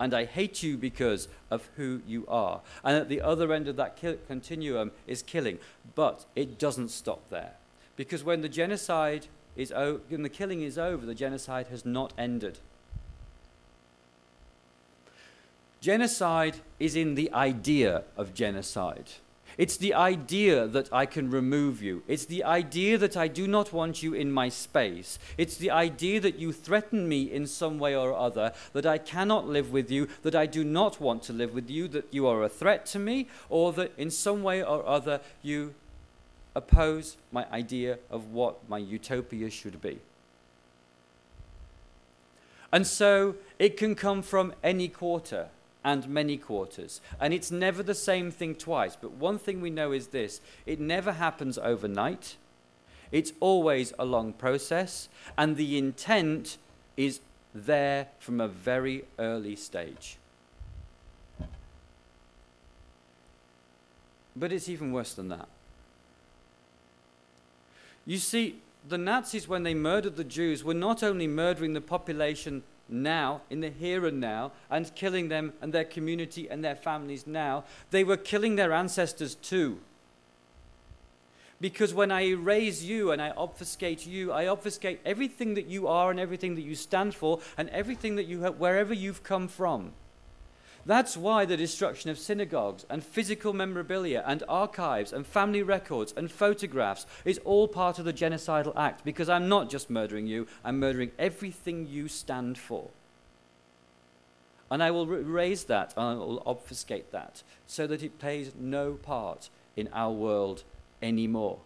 and I hate you because of who you are. And at the other end of that continuum is killing. But it doesn't stop there. Because when the genocide is over, when the killing is over, the genocide has not ended. Genocide is in the idea of genocide. It's the idea that I can remove you. It's the idea that I do not want you in my space. It's the idea that you threaten me in some way or other, that I cannot live with you, that I do not want to live with you, that you are a threat to me, or that in some way or other you oppose my idea of what my utopia should be. And so it can come from any quarter and many quarters. And it's never the same thing twice. But one thing we know is this: it never happens overnight. It's always a long process. And the intent is there from a very early stage. But it's even worse than that. You see, the Nazis, when they murdered the Jews, were not only murdering the population now, in the here and now, and killing them and their community and their families now, they were killing their ancestors too. Because when I erase you and I obfuscate everything that you are and everything that you stand for and everything that you have, wherever you've come from. That's why the destruction of synagogues and physical memorabilia and archives and family records and photographs is all part of the genocidal act, because I'm not just murdering you, I'm murdering everything you stand for. And I will erase that, and I will obfuscate that, so that it plays no part in our world anymore.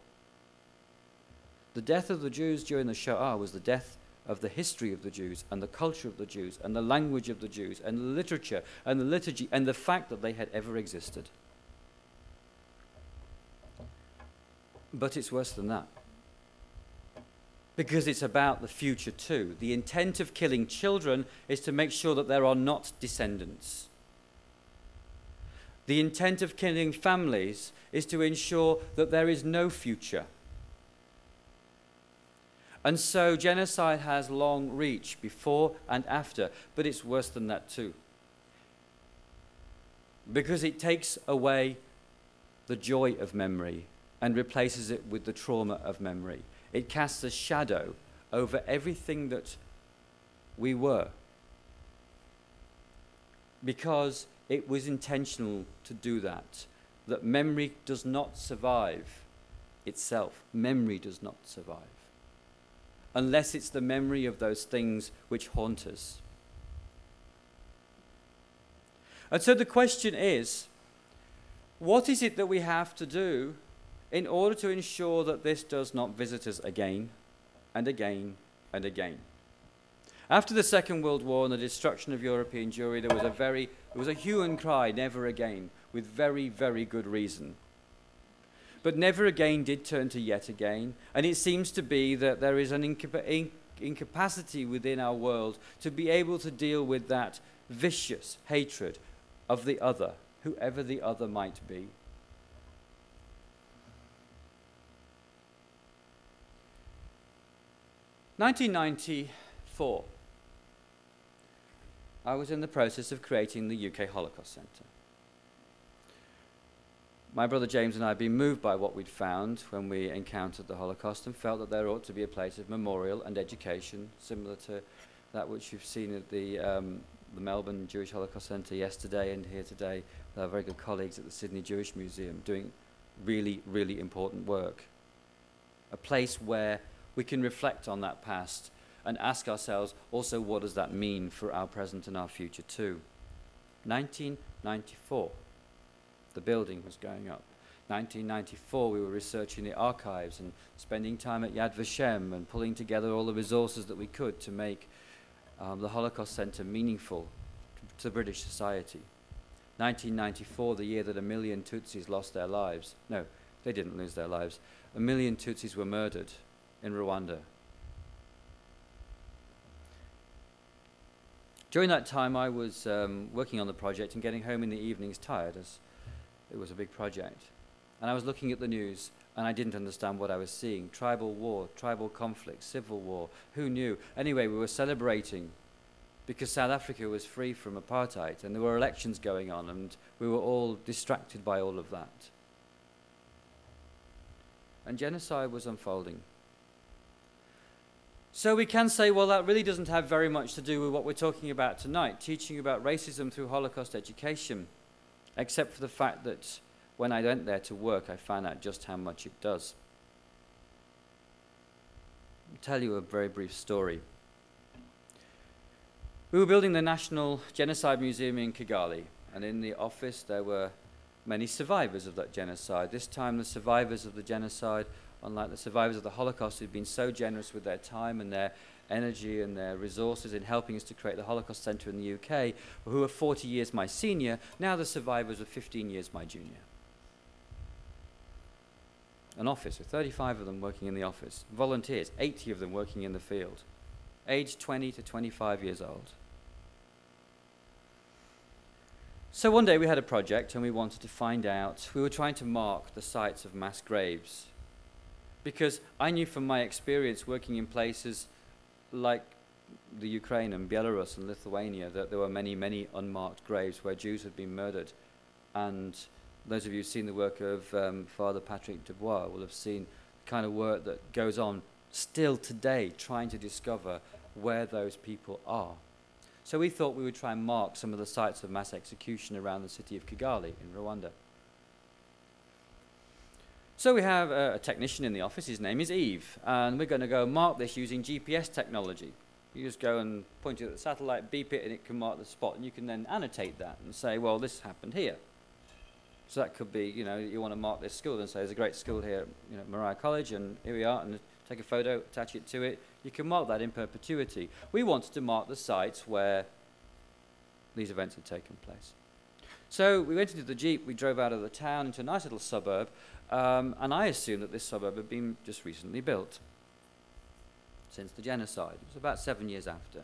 The death of the Jews during the Shoah was the death of the history of the Jews and the culture of the Jews and the language of the Jews and the literature and the liturgy and the fact that they had ever existed. But it's worse than that. Because it's about the future too. The intent of killing children is to make sure that there are not descendants. The intent of killing families is to ensure that there is no future. And so genocide has long reach before and after, but it's worse than that too. Because it takes away the joy of memory and replaces it with the trauma of memory. It casts a shadow over everything that we were. Because it was intentional to do that. That memory does not survive itself. Memory does not survive. Unless it's the memory of those things which haunt us. And so the question is, what is it that we have to do in order to ensure that this does not visit us again and again and again? After the Second World War and the destruction of European Jewry, there was a hue and cry, never again, with very, very good reason. But never again did turn to yet again, and it seems to be that there is an incapacity within our world to be able to deal with that vicious hatred of the other, whoever the other might be. In 1994, I was in the process of creating the UK Holocaust Centre. My brother James and I had been moved by what we'd found when we encountered the Holocaust and felt that there ought to be a place of memorial and education, similar to that which you've seen at the Melbourne Jewish Holocaust Centre yesterday and here today with our very good colleagues at the Sydney Jewish Museum doing really, really important work. A place where we can reflect on that past and ask ourselves also, what does that mean for our present and our future too? 1994. The building was going up. 1994, we were researching the archives and spending time at Yad Vashem and pulling together all the resources that we could to make the Holocaust Centre meaningful to British society. 1994, the year that 1 million Tutsis lost their lives. No, they didn't lose their lives. 1 million Tutsis were murdered in Rwanda. During that time, I was working on the project and getting home in the evenings tired, as it was a big project. And I was looking at the news, and I didn't understand what I was seeing. Tribal war, tribal conflict, civil war, who knew? Anyway, we were celebrating because South Africa was free from apartheid, and there were elections going on, and we were all distracted by all of that. And genocide was unfolding. So we can say, well, that really doesn't have very much to do with what we're talking about tonight, teaching about racism through Holocaust education, except for the fact that when I went there to work, I found out just how much it does. I'll tell you a very brief story. We were building the National Genocide Museum in Kigali, and in the office there were many survivors of that genocide. This time the survivors of the genocide, unlike the survivors of the Holocaust, who'd been so generous with their time and their energy and their resources in helping us to create the Holocaust Centre in the UK, who were 40 years my senior, now the survivors were 15 years my junior. An office with 35 of them working in the office, volunteers, 80 of them working in the field, aged 20 to 25 years old. So one day we had a project and we wanted to find out, we were trying to mark the sites of mass graves, because I knew from my experience working in places like the Ukraine and Belarus and Lithuania that there were many, many unmarked graves where Jews had been murdered. And those of you who've seen the work of Father Patrick Dubois will have seen the kind of work that goes on still today, trying to discover where those people are. So we thought we would try and mark some of the sites of mass execution around the city of Kigali in Rwanda. So we have a technician in the office, his name is Yves, and we're going to go mark this using GPS technology. You just go and point it at the satellite, beep it, and it can mark the spot, and you can then annotate that and say, well, this happened here. So that could be, you know, you want to mark this school and say, there's a great school here, you know, Mariah College, and here we are, and take a photo, attach it to it. You can mark that in perpetuity. We wanted to mark the sites where these events had taken place. So we went into the Jeep, we drove out of the town into a nice little suburb, and I assumed that this suburb had been just recently built since the genocide. It was about 7 years after.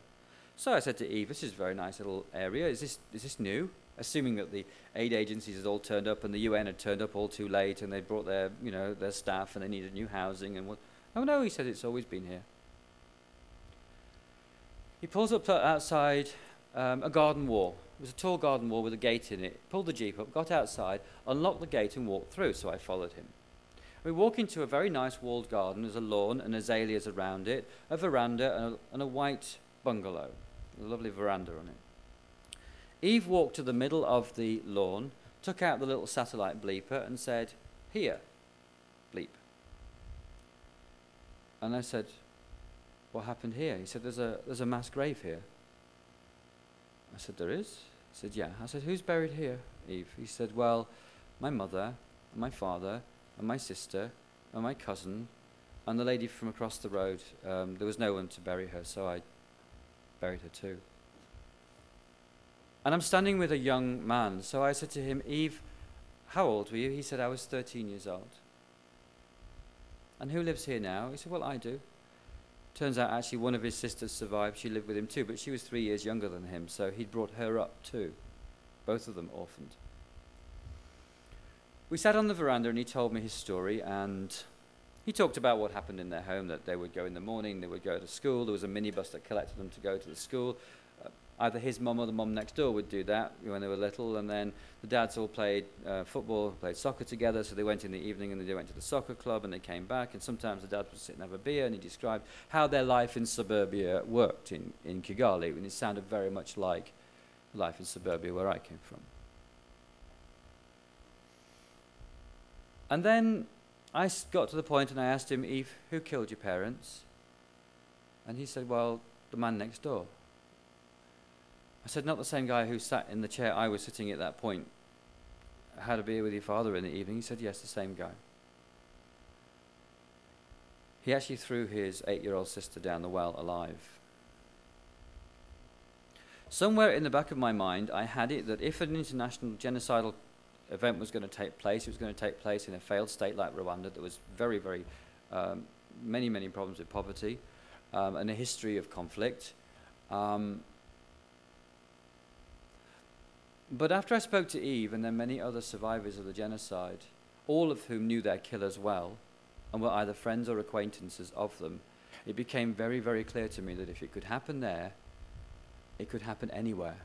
So I said to Eve, this is a very nice little area. Is this new? Assuming that the aid agencies had all turned up and the UN had turned up all too late and they brought their, you know, their staff and they needed new housing and what. Oh no, he said it's always been here. He pulls up outside a garden wall. It was a tall garden wall with a gate in it. Pulled the Jeep up, got outside, unlocked the gate and walked through, so I followed him. We walk into a very nice walled garden. There's a lawn and azaleas around it, a veranda and a white bungalow, a lovely veranda on it. Eve walked to the middle of the lawn, took out the little satellite bleeper and said, here, bleep. And I said, what happened here? He said, there's a mass grave here. I said, there is? He said, yeah. I said, who's buried here, Eve? He said, well, my mother, and my father, and my sister, and my cousin, and the lady from across the road. There was no one to bury her, so I buried her too. And I'm standing with a young man, so I said to him, Eve, how old were you? He said, I was 13 years old. And who lives here now? He said, well, I do. Turns out actually one of his sisters survived. She lived with him too, but she was 3 years younger than him, so he'd brought her up too. Both of them orphaned. We sat on the veranda and he told me his story, and he talked about what happened in their home, that they would go in the morning, they would go to school, there was a minibus that collected them to go to the school. Either his mum or the mum next door would do that when they were little, and then the dads all played football, played soccer together, so they went in the evening and they went to the soccer club and they came back, and sometimes the dad would sit and have a beer, and he described how their life in suburbia worked in Kigali, and it sounded very much like life in suburbia where I came from. And then I got to the point and I asked him, Eve, who killed your parents? And he said, well, the man next door. I said, not the same guy who sat in the chair I was sitting at that point, had a beer with your father in the evening. He said, yes, the same guy. He actually threw his 8-year-old sister down the well alive. Somewhere in the back of my mind, I had it that if an international genocidal event was going to take place, it was going to take place in a failed state like Rwanda that was very, very, many, many problems with poverty and a history of conflict. But after I spoke to Eve and then many other survivors of the genocide, all of whom knew their killers well and were either friends or acquaintances of them, it became very, very clear to me that if it could happen there, It could happen anywhere.